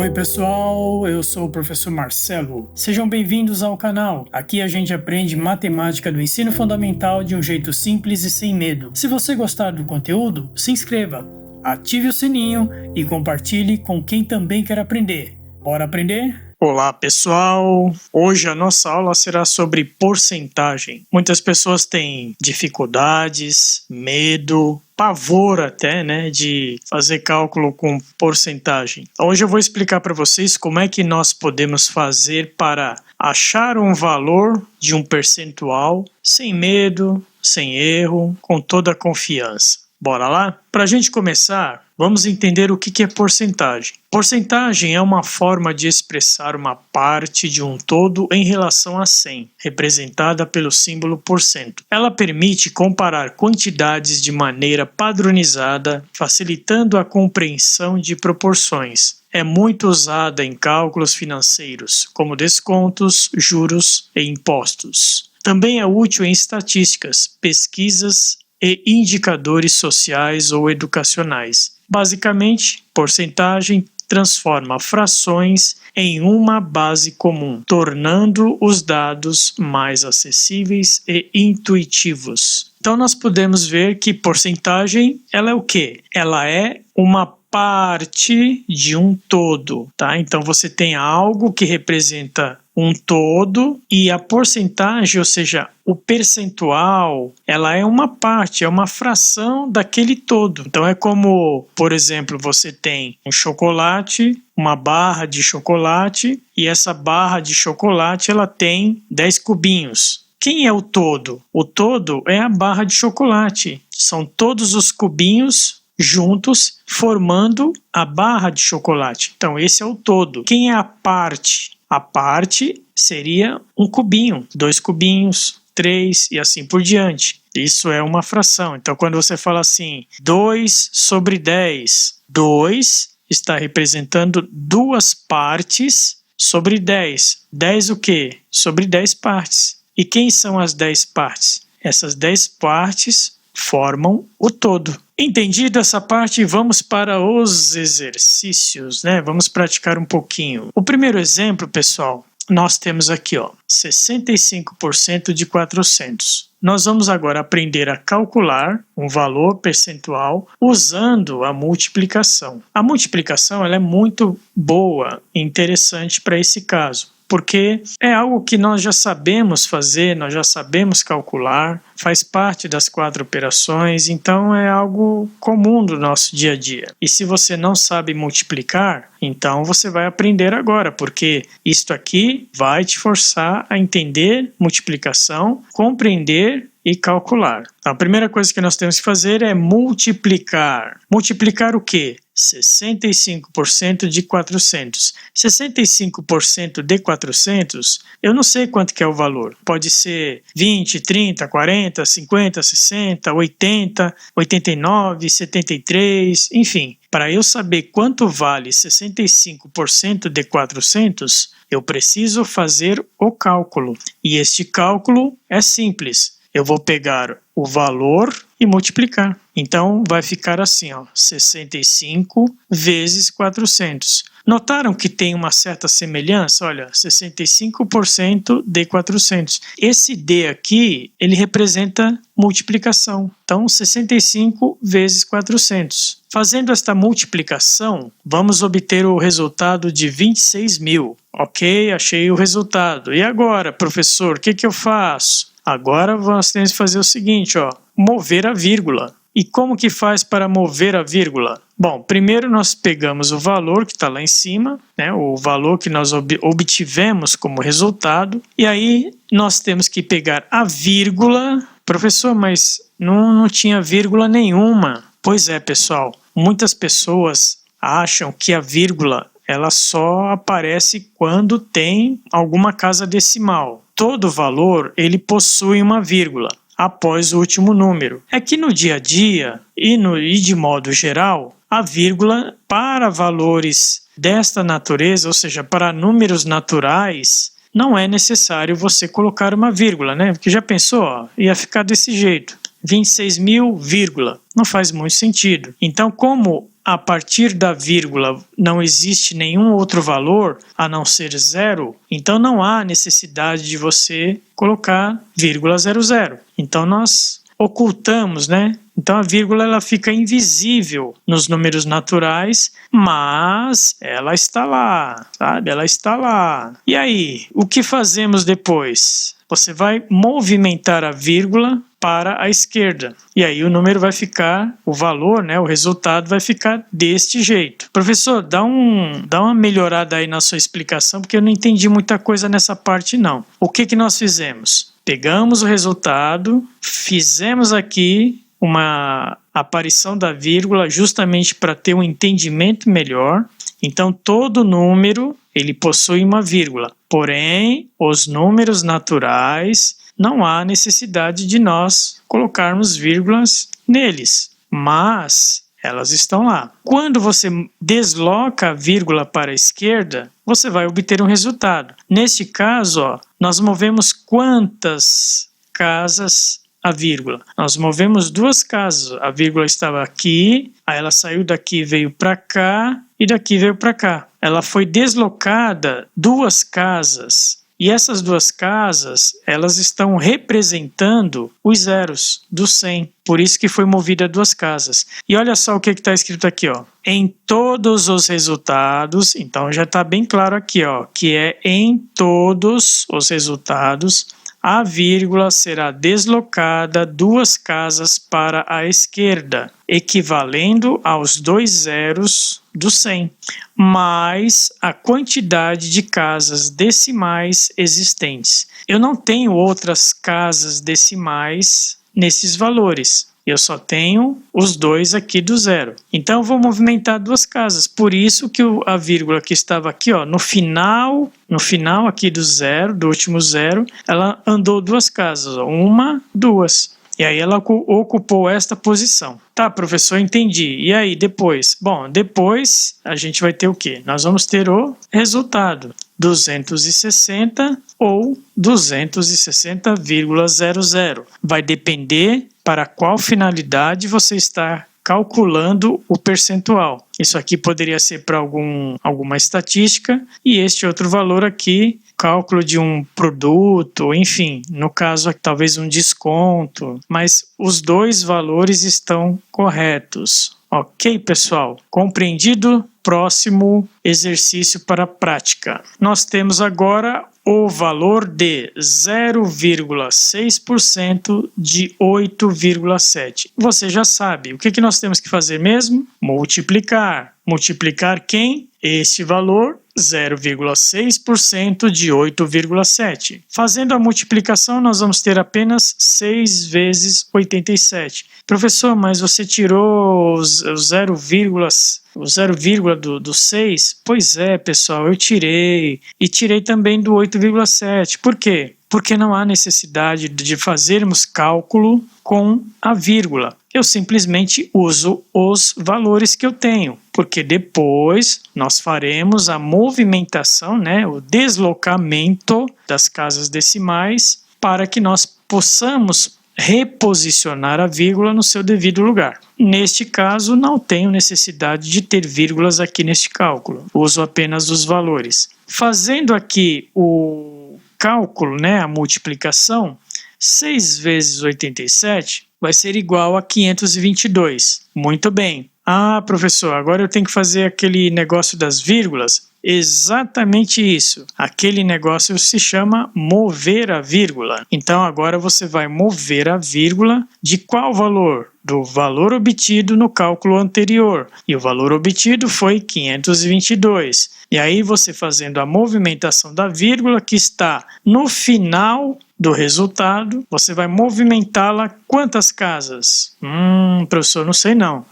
Oi pessoal, eu sou o professor Marcelo. Sejam bem-vindos ao canal. Aqui a gente aprende matemática do ensino fundamental de um jeito simples e sem medo. Se você gostar do conteúdo, se inscreva, ative o sininho e compartilhe com quem também quer aprender. Bora aprender? Olá pessoal, hoje a nossa aula será sobre porcentagem. Muitas pessoas têm dificuldades, medo, pavor até, de fazer cálculo com porcentagem. Então, hoje eu vou explicar para vocês como é que nós podemos fazer para achar um valor de um percentual sem medo, sem erro, com toda a confiança. Bora lá? Para a gente começar, vamos entender o que é porcentagem. Porcentagem é uma forma de expressar uma parte de um todo em relação a 100, representada pelo símbolo %. Ela permite comparar quantidades de maneira padronizada, facilitando a compreensão de proporções. É muito usada em cálculos financeiros, como descontos, juros e impostos. Também é útil em estatísticas, pesquisas e indicadores sociais ou educacionais. Basicamente, porcentagem transforma frações em uma base comum, tornando os dados mais acessíveis e intuitivos. Então nós podemos ver que porcentagem, ela é o quê? Ela é uma parte de um todo, tá? Então você tem algo que representa um todo e a porcentagem, ou seja, o percentual, ela é uma parte, é uma fração daquele todo. Então é como, por exemplo, você tem um chocolate, uma barra de chocolate e essa barra de chocolate ela tem 10 cubinhos. Quem é o todo? O todo é a barra de chocolate. São todos os cubinhos juntos formando a barra de chocolate. Então esse é o todo. Quem é a parte? A parte seria um cubinho, 2 cubinhos, 3 e assim por diante. Isso é uma fração. Então quando você fala assim, 2 sobre 10, 2 está representando 2 partes sobre 10. 10 o quê? Sobre 10 partes. E quem são as 10 partes? Essas 10 partes formam o todo. Entendido essa parte, vamos para os exercícios, Vamos praticar um pouquinho. O primeiro exemplo, pessoal, nós temos aqui, 65% de 400. Nós vamos agora aprender a calcular um valor percentual usando a multiplicação. A multiplicação ela é muito boa e interessante para esse caso, porque é algo que nós já sabemos fazer, nós já sabemos calcular, faz parte das 4 operações, então é algo comum do nosso dia a dia. E se você não sabe multiplicar, então você vai aprender agora, porque isto aqui vai te forçar a entender multiplicação, compreender e calcular. Então, a primeira coisa que nós temos que fazer é multiplicar. Multiplicar o quê? 65% de 400. 65% de 400, eu não sei quanto que é o valor. Pode ser 20, 30, 40, 50, 60, 80, 89, 73, enfim. Para eu saber quanto vale 65% de 400, eu preciso fazer o cálculo. E este cálculo é simples. Eu vou pegar o valor e multiplicar. Então, vai ficar assim, 65 vezes 400. Notaram que tem uma certa semelhança? Olha, 65% de 400. Esse D aqui, ele representa multiplicação. Então, 65 vezes 400. Fazendo esta multiplicação, vamos obter o resultado de 26 mil. Ok, achei o resultado. E agora, professor, o que eu faço? Agora nós temos que fazer o seguinte, mover a vírgula. E como que faz para mover a vírgula? Bom, primeiro nós pegamos o valor que está lá em cima, o valor que nós obtivemos como resultado, e aí nós temos que pegar a vírgula. Professor, mas não tinha vírgula nenhuma. Pois é, pessoal, muitas pessoas acham que a vírgula ela só aparece quando tem alguma casa decimal. Todo valor ele possui uma vírgula após o último número. É que no dia a dia e de modo geral, a vírgula para valores desta natureza, ou seja, para números naturais, não é necessário você colocar uma vírgula, Porque já pensou, ia ficar desse jeito. 26 mil, vírgula. Não faz muito sentido. Então, como a partir da vírgula não existe nenhum outro valor a não ser 0, então não há necessidade de você colocar vírgula 00. Então nós ocultamos, né? Então a vírgula ela fica invisível nos números naturais, mas ela está lá, sabe? Ela está lá. E aí, o que fazemos depois? Você vai movimentar a vírgula para a esquerda. E aí o número vai ficar, o valor, né, o resultado vai ficar deste jeito. Professor, dá uma melhorada aí na sua explicação, porque eu não entendi muita coisa nessa parte não. O que nós fizemos? Pegamos o resultado, fizemos aqui uma aparição da vírgula justamente para ter um entendimento melhor. Então todo número ele possui uma vírgula. Porém, os números naturais não há necessidade de nós colocarmos vírgulas neles, mas elas estão lá. Quando você desloca a vírgula para a esquerda, você vai obter um resultado. Neste caso, ó, nós movemos quantas casas a vírgula? Nós movemos 2 casas. A vírgula estava aqui, aí ela saiu daqui, veio para cá e daqui veio para cá. Ela foi deslocada 2 casas. E essas 2 casas, elas estão representando os zeros do 100. Por isso que foi movida 2 casas. E olha só o que está escrito aqui, ó. Em todos os resultados, então já está bem claro aqui, ó, que é em todos os resultados, a vírgula será deslocada 2 casas para a esquerda, equivalendo aos 2 zeros do 100, mais a quantidade de casas decimais existentes. Eu não tenho outras casas decimais nesses valores. Eu só tenho os 2 aqui do zero. Então eu vou movimentar 2 casas. Por isso que a vírgula que estava aqui, ó, no final aqui do zero, do último zero, ela andou 2 casas, ó, 1, 2. E aí ela ocupou esta posição. Tá, professor, entendi. E aí, depois? Bom, depois a gente vai ter o quê? Nós vamos ter o resultado. 260 ou 260,00. Vai depender para qual finalidade você está calculando o percentual. Isso aqui poderia ser para alguma estatística e este outro valor aqui, cálculo de um produto, enfim, no caso talvez um desconto, mas os 2 valores estão corretos. Ok, pessoal? Compreendido? Próximo exercício para a prática. Nós temos agora o valor de 0,6% de 8,7. Você já sabe. O que nós temos que fazer mesmo? Multiplicar. Multiplicar quem? Este valor, 0,6% de 8,7. Fazendo a multiplicação, nós vamos ter apenas 6 vezes 87. Professor, mas você tirou o 0, do 6? Pois é, pessoal, eu tirei. E tirei também do 8,7. Por quê? Porque não há necessidade de fazermos cálculo com a vírgula. Eu simplesmente uso os valores que eu tenho, porque depois nós faremos a movimentação, né, o deslocamento das casas decimais para que nós possamos reposicionar a vírgula no seu devido lugar. Neste caso, não tenho necessidade de ter vírgulas aqui neste cálculo, uso apenas os valores. Fazendo aqui o cálculo, né, a multiplicação, 6 vezes 87 vai ser igual a 522. Muito bem. Ah, professor, agora eu tenho que fazer aquele negócio das vírgulas? Exatamente isso. Aquele negócio se chama mover a vírgula. Então agora você vai mover a vírgula de qual valor? Do valor obtido no cálculo anterior. E o valor obtido foi 522. E aí você fazendo a movimentação da vírgula que está no final do resultado, você vai movimentá-la quantas casas? Professor, não sei não.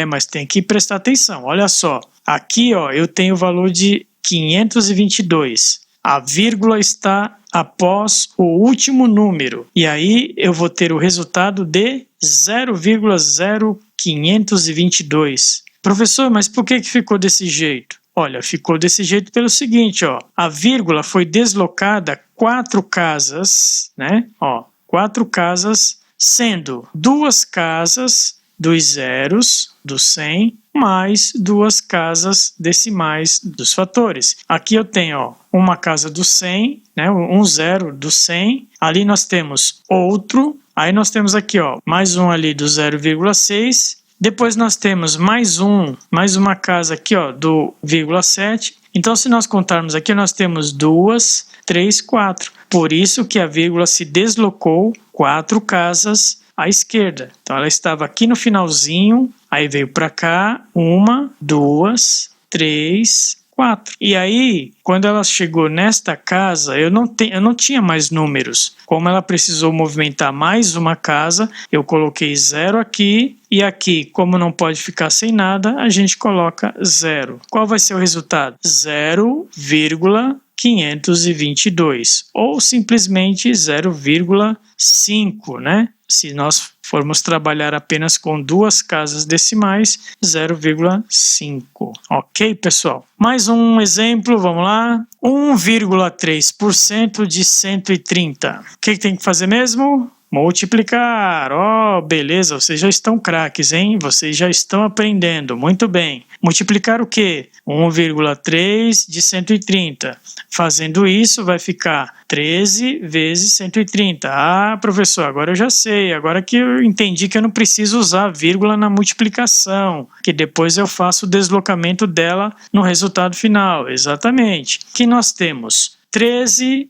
Mas tem que prestar atenção. Olha só, aqui ó, eu tenho o valor de 522. A vírgula está após o último número. E aí eu vou ter o resultado de 0,0522. Professor, mas por que ficou desse jeito? Olha, ficou desse jeito pelo seguinte, ó. A vírgula foi deslocada 4 casas, né? Ó, 4 casas, sendo 2 casas dos zeros do 100, mais duas casas decimais dos fatores. Aqui eu tenho, ó, uma casa do 100, né, um zero do 100. Ali nós temos outro. Aí nós temos aqui, ó, mais um ali do 0,6. Depois nós temos mais uma casa aqui, ó, do 0,7. Então, se nós contarmos aqui, nós temos 2, 3, 4. Por isso que a vírgula se deslocou 4 casas à esquerda. Então, ela estava aqui no finalzinho, aí veio para cá, 1, 2, 3, 4. E aí, quando ela chegou nesta casa, eu não tinha mais números. Como ela precisou movimentar mais uma casa, eu coloquei 0 aqui. E aqui, como não pode ficar sem nada, a gente coloca 0. Qual vai ser o resultado? 0,522. Ou simplesmente 0,5, né? Se nós formos trabalhar apenas com duas casas decimais, 0,5. Ok, pessoal? Mais um exemplo, vamos lá. 1,3% de 130. O que tem que fazer mesmo? Multiplicar. Oh, beleza, vocês já estão craques, hein? Vocês já estão aprendendo. Muito bem. Multiplicar o quê? 1,3 de 130. Fazendo isso, vai ficar 13 vezes 130. Ah, professor, agora eu já sei. Agora que eu entendi que eu não preciso usar vírgula na multiplicação, que depois eu faço o deslocamento dela no resultado final. Exatamente. Que nós temos 13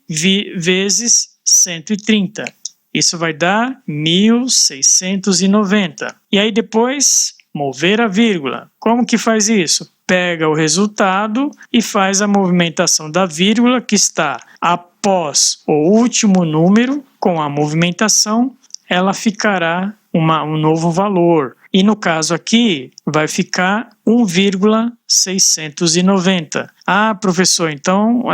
vezes 130. Isso vai dar 1.690. E aí depois, mover a vírgula. Como que faz isso? Pega o resultado e faz a movimentação da vírgula que está após o último número. Com a movimentação, ela ficará um novo valor. E no caso aqui, vai ficar 1,690. Ah, professor, então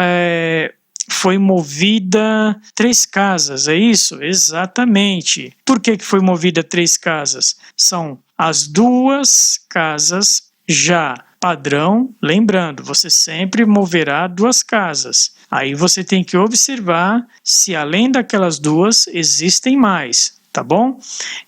foi movida 3 casas, é isso? Exatamente. Por que foi movida 3 casas? São as 2 casas já padrão. Lembrando, você sempre moverá 2 casas. Aí você tem que observar se além daquelas 2 existem mais, tá bom?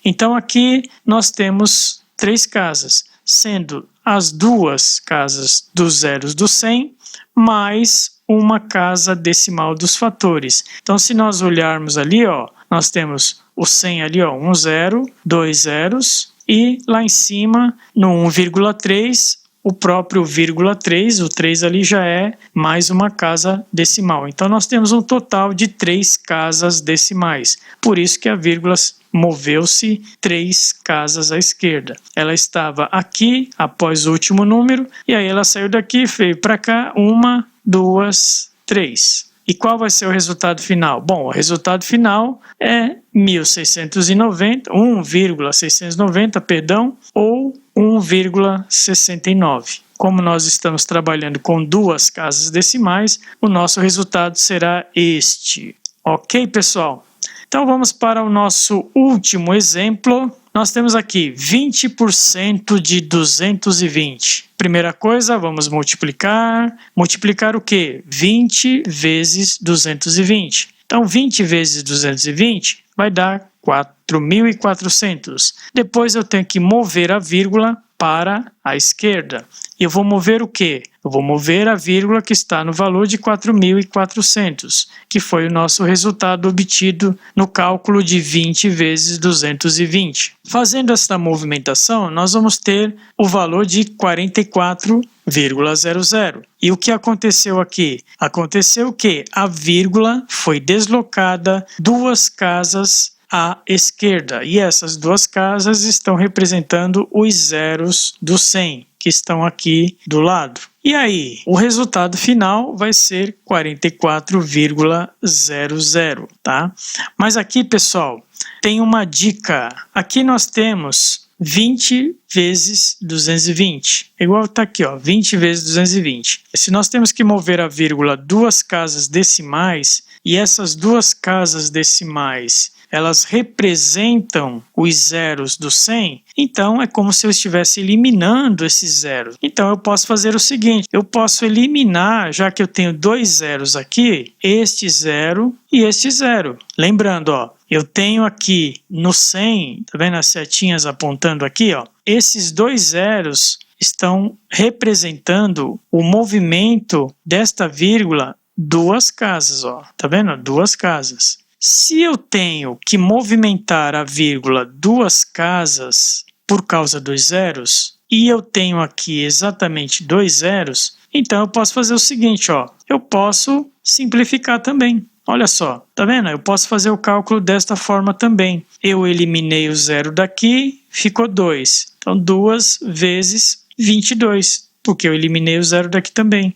Então aqui nós temos 3 casas, sendo as 2 casas dos zeros do 100 mais uma casa decimal dos fatores. Então, se nós olharmos ali, ó, nós temos o 100 ali, ó, 1 zero, 2 zeros, e lá em cima, no 1,3, o próprio vírgula 3, o 3 ali já é mais uma casa decimal. Então, nós temos um total de 3 casas decimais. Por isso que a vírgula moveu-se 3 casas à esquerda. Ela estava aqui após o último número, e aí ela saiu daqui, veio para cá, 1, 2, 3. E qual vai ser o resultado final? Bom, o resultado final é 1,690, perdão, ou 1,69. Como nós estamos trabalhando com 2 casas decimais, o nosso resultado será este. Ok, pessoal? Então vamos para o nosso último exemplo. Nós temos aqui 20% de 220. Primeira coisa, vamos multiplicar. Multiplicar o quê? 20 vezes 220. Então, 20 vezes 220 vai dar 4.400. Depois eu tenho que mover a vírgula para a esquerda. E eu vou mover o quê? Eu vou mover a vírgula que está no valor de 4.400, que foi o nosso resultado obtido no cálculo de 20 vezes 220. Fazendo esta movimentação, nós vamos ter o valor de 44,00. E o que aconteceu aqui? Aconteceu que a vírgula foi deslocada 2 casas à esquerda. E essas 2 casas estão representando os zeros do 100, que estão aqui do lado. E aí, o resultado final vai ser 44,00, tá? Mas aqui, pessoal, tem uma dica. Aqui nós temos 20 vezes 220. Igual está aqui, ó, 20 vezes 220. Se nós temos que mover a vírgula 2 casas decimais, e essas 2 casas decimais elas representam os zeros do 100, então é como se eu estivesse eliminando esses zeros. Então eu posso fazer o seguinte, eu posso eliminar, já que eu tenho 2 zeros aqui, este zero e este zero. Lembrando, ó, eu tenho aqui no 100, tá vendo as setinhas apontando aqui, ó, esses 2 zeros, estão representando o movimento desta vírgula 2 casas, ó. Tá vendo? 2 casas. Se eu tenho que movimentar a vírgula 2 casas por causa dos zeros, e eu tenho aqui exatamente 2 zeros, então eu posso fazer o seguinte, ó. Eu posso simplificar também. Olha só, tá vendo? Eu posso fazer o cálculo desta forma também. Eu eliminei o zero daqui, ficou 2. Então, 2 vezes 22, porque eu eliminei o zero daqui também.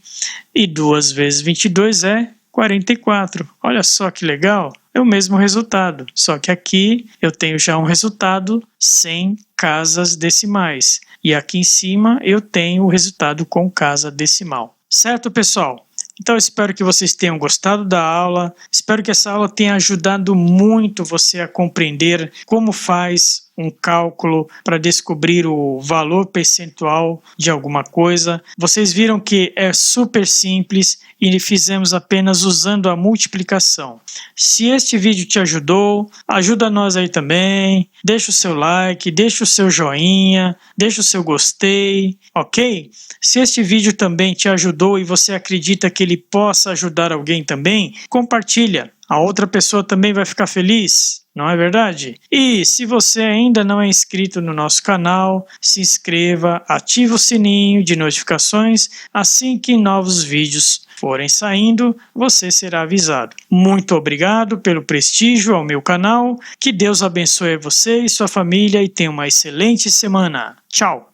E 2 vezes 22 é 44. Olha só que legal. É o mesmo resultado, só que aqui eu tenho já um resultado sem casas decimais. E aqui em cima eu tenho o resultado com casa decimal. Certo, pessoal? Então, espero que vocês tenham gostado da aula. Espero que essa aula tenha ajudado muito você a compreender como faz um cálculo para descobrir o valor percentual de alguma coisa. Vocês viram que é super simples e fizemos apenas usando a multiplicação. Se este vídeo te ajudou, ajuda nós aí também. Deixa o seu like, deixa o seu joinha, deixa o seu gostei, ok? Se este vídeo também te ajudou e você acredita que ele possa ajudar alguém também, compartilha. A outra pessoa também vai ficar feliz, não é verdade? E se você ainda não é inscrito no nosso canal, se inscreva, ative o sininho de notificações, assim que novos vídeos forem saindo, você será avisado. Muito obrigado pelo prestígio ao meu canal, que Deus abençoe você e sua família e tenha uma excelente semana. Tchau!